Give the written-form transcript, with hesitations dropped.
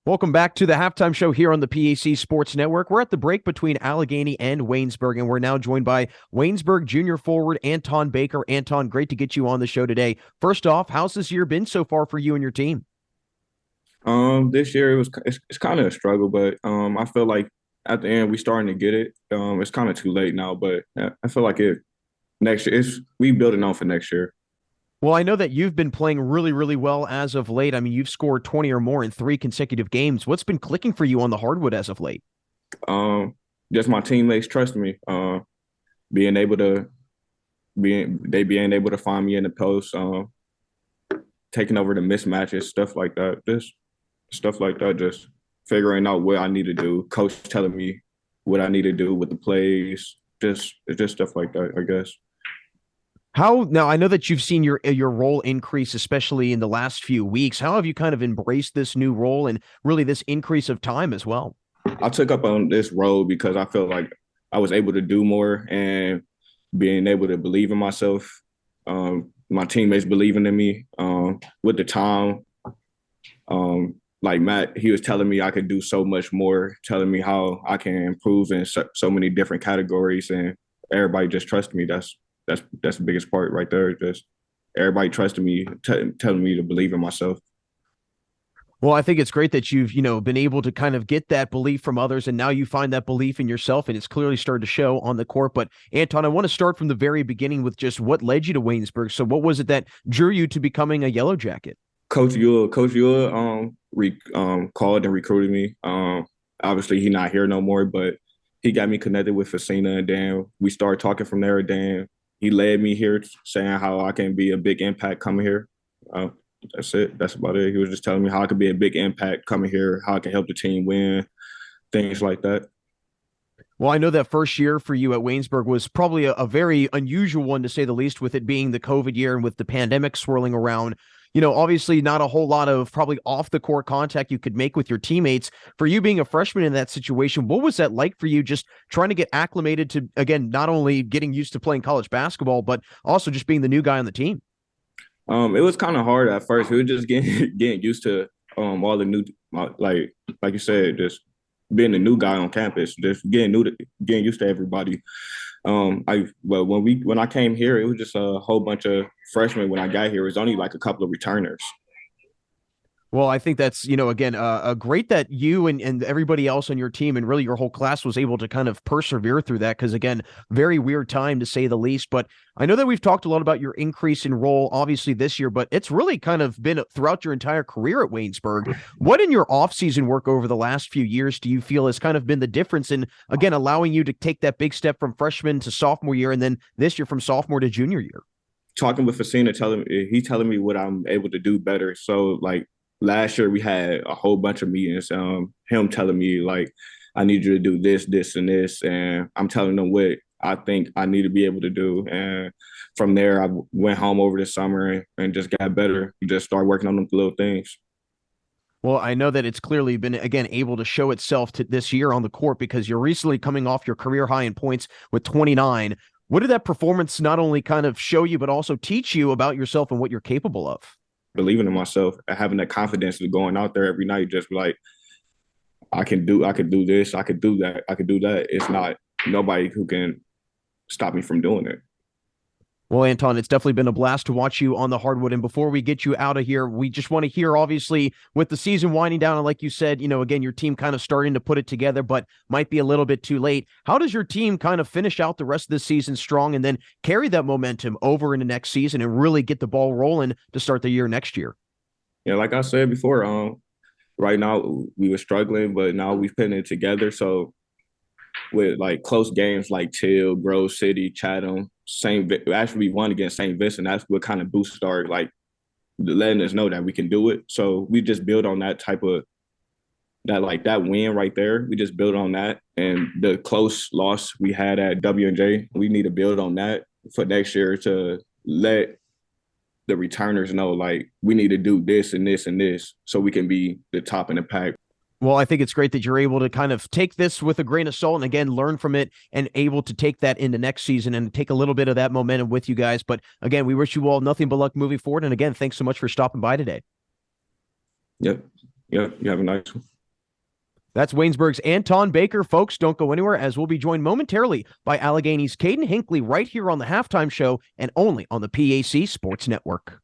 Welcome back to the halftime show here on the PAC Sports Network. We're at the break between Allegheny and Waynesburg, and we're now joined by Waynesburg junior forward Antone Baker. Anton, great to get you on the show today. First off, how's this year been so far for you and your team? This year it's kind of a struggle, but I feel like at the end we starting to get it. It's kind of too late now, but I feel like it next year it's we building on for next year. Well, I know that you've been playing really, really well as of late. I mean, you've scored 20 or more in 3 consecutive games. What's been clicking for you on the hardwood as of late? Um, just my teammates trusting me. Being able to being able to find me in the post. Taking over the mismatches, stuff like that. Just stuff like that. Just figuring out what I need to do. Coach telling me what I need to do with the plays. Just stuff like that, I guess. How now? I know that you've seen your role increase, especially in the last few weeks. How have you kind of embraced this new role and really this increase of time as well? I took up on this role because I felt like I was able to do more and being able to believe in myself. My teammates believing in me. With the time, like Matt, he was telling me I could do so much more, telling me how I can improve in so many different categories, and everybody just trusted me. That's the biggest part right there. Just everybody trusted me, telling me to believe in myself. Well, I think it's great that you've, been able to kind of get that belief from others, and now you find that belief in yourself, and it's clearly started to show on the court. But Anton, I want to start from the very beginning with just what led you to Waynesburg. So what was it that drew you to becoming a Yellow Jacket? Coach Yule, called and recruited me. Obviously he not here no more, but he got me connected with Facina, and then we started talking from there. Then he led me here, saying how I can be a big impact coming here. Uh, that's it. That's about it. He was just telling me how I could be a big impact coming here, how I can help the team win, things like that. Well, I know that first year for you at Waynesburg was probably a very unusual one, to say the least, with it being the COVID year and with the pandemic swirling around. Obviously not a whole lot of probably off the court contact you could make with your teammates. For you being a freshman in that situation, what was that like for you, just trying to get acclimated to, again, not only getting used to playing college basketball, but also just being the new guy on the team? It was kind of hard at first. We were just getting getting used to all the new like you said, just being a new guy on campus, just getting used to everybody. But when I came here, it was just a whole bunch of freshmen. When I got here, it was only like a couple of returners. Well, I think that's, again, great that you and everybody else on your team and really your whole class was able to kind of persevere through that. Because, again, very weird time to say the least. But I know that we've talked a lot about your increase in role, obviously, this year, but it's really kind of been throughout your entire career at Waynesburg. What in your offseason work over the last few years do you feel has kind of been the difference in, again, allowing you to take that big step from freshman to sophomore year and then this year from sophomore to junior year? Talking with Facina, telling me what I'm able to do better. So like last year, we had a whole bunch of meetings. Him telling me like, I need you to do this, this, and this, and I'm telling him what I think I need to be able to do. And from there, I went home over the summer and just got better. Just started working on them little things. Well, I know that it's clearly been, again, able to show itself to this year on the court because you're recently coming off your career high in points with 29. What did that performance not only kind of show you, but also teach you about yourself and what you're capable of? Believing in myself, having that confidence of going out there every night, just like I could do this, I could do that, I could do that. It's not nobody who can stop me from doing it. Well, Anton, it's definitely been a blast to watch you on the hardwood. And before we get you out of here, we just want to hear, obviously, with the season winding down, and like you said, again, your team kind of starting to put it together, but might be a little bit too late. How does your team kind of finish out the rest of the season strong and then carry that momentum over into next season and really get the ball rolling to start the year next year? Yeah, like I said before, right now we were struggling, but now we've put it together. So with like close games like Till, Grove City, Chatham, actually we won against St. Vincent. That's what kind of boosted our like letting us know that we can do it. So we just build on that type of that win right there. We just build on that, and the close loss we had at W&J, we need to build on that for next year to let the returners know like we need to do this and this and this so we can be the top in the pack. Well, I think it's great that you're able to kind of take this with a grain of salt and again, learn from it and able to take that into next season and take a little bit of that momentum with you guys. But again, we wish you all nothing but luck moving forward. And again, thanks so much for stopping by today. Yep. Yep. You have a nice one. That's Waynesburg's Antone Baker. Folks, don't go anywhere, as we'll be joined momentarily by Allegheny's Caden Hinckley right here on the halftime show and only on the PAC Sports Network.